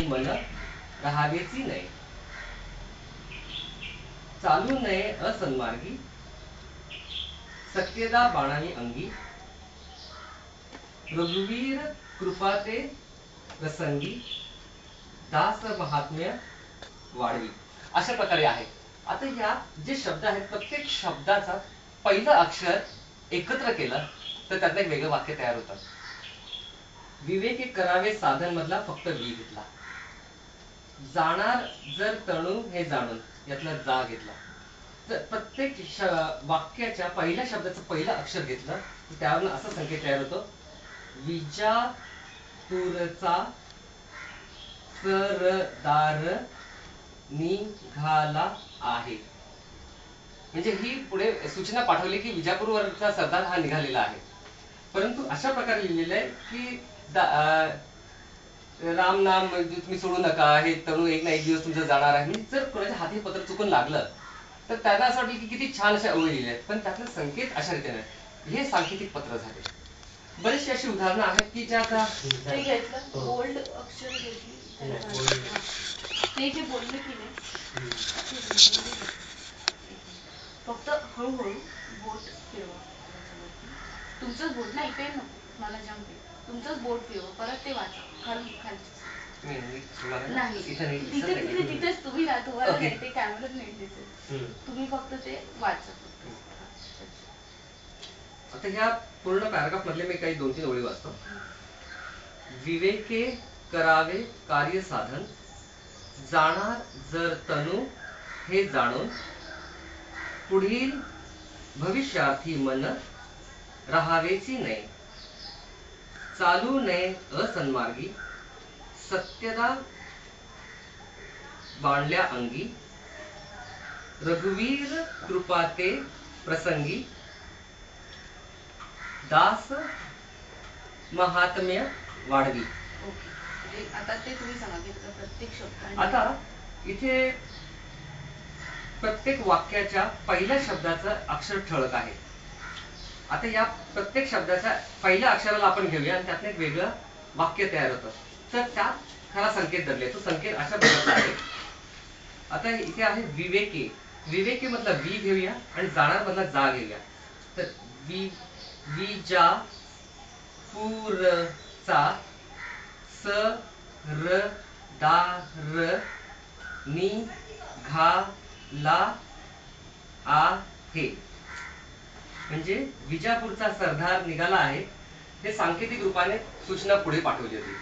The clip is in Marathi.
मन राहावेची नाही, चालू नये असन्मार्गी, सत्यदा बाणावी अंगी, रघुवीर कृपा ते प्रसंगी, दास महात्म्य वाढवी. अशा प्रकारे आहे. आता या जे शब्द आहेत प्रत्येक शब्दाचा पहिलं अक्षर एकत्र केलं तर त्यातलं एक वेगळं वाक्य तयार होतं. विवेके करावे साधन मधला फक्त वी घेतला, जाणार जर तणू हे जाणून यातला जा घेतला. तर प्रत्येक वाक्याच्या पहिल्या शब्दाचं पहिलं अक्षर घेतलं तर त्यावरून असा संकेत तयार होतो, विजापूरचा सरदार निघाला आहे. म्हणजे ही पुढे सूचना पाठवली की विजापूरवरचा सरदार हा निघालेला आहे. परंतु अशा प्रकारे लिहिलेलं आहे की राम नाम तुम्ही सोडू नका, हे तणू एक ना एक दिवस तुमचं जाणार आहे. जर कोणाच्या हाती पत्र चुकून लागलं तर त्यांना असं वाटेल की किती छान अशा ओळी लिहिल्या आहेत, पण त्यातले संकेत अशा रीतीने हे सांकेतिक पत्र झाले. बरेचशी अशी उदाहरणं आहेत की ज्या आता बोल्ड अक्षर घेतली ते जे बोलले की नाही फक्त हळूहळू बोट फिरवा, तुमचंच बोट नाही पेन नको मला जंप आहे, तुमचंच बोट फिरवा, परत ते वाचा खाली खाली नाही तिथे तिथे तिथेच तुम्ही ना तुम्हाला नाही ते कॅमेरात नाही दिसत, तुम्ही फक्त ते वाचा. आता ह्या पूर्ण पॅराग्राफ मधले मी काही 2-3 ओळी वाचतो. विवेके करावे कार्य साधन, जाणार जर तणू हे जाणून, पुढील भविष्यार्थी मन राहावेची नाही, चालू नये असन्मार्गी, सत्यदा बाणल्या अंगी, रघुवीर कृपा ते प्रसंगी, दास महात्म्य वाढवी. आता ते तुम्ही सांगितलं प्रत्येक शब्द. आता इथे प्रत्येक वाक्याच्या पहिल्या शब्दाचं अक्षर ठळक आहे. आता या प्रत्येक शब्दाच्या पहिल्या अक्षराला आपण घेऊया आणि त्यातलं एक वेगळं वाक्य तयार होतं. तर त्यात खरा संकेत धरले. तो संकेत अशा प्रकारचा आहे. आता इथे आहे विवेके. विवेके मधला वी घेऊया आणि जाणार मधला जा घेऊया. तर विजापूरचा सरदार निघाला आहे. म्हणजे विजापूरचा सरदार निघाला आहे हे सांकेतिक रूपाने सूचना पुढे पाठवली होती.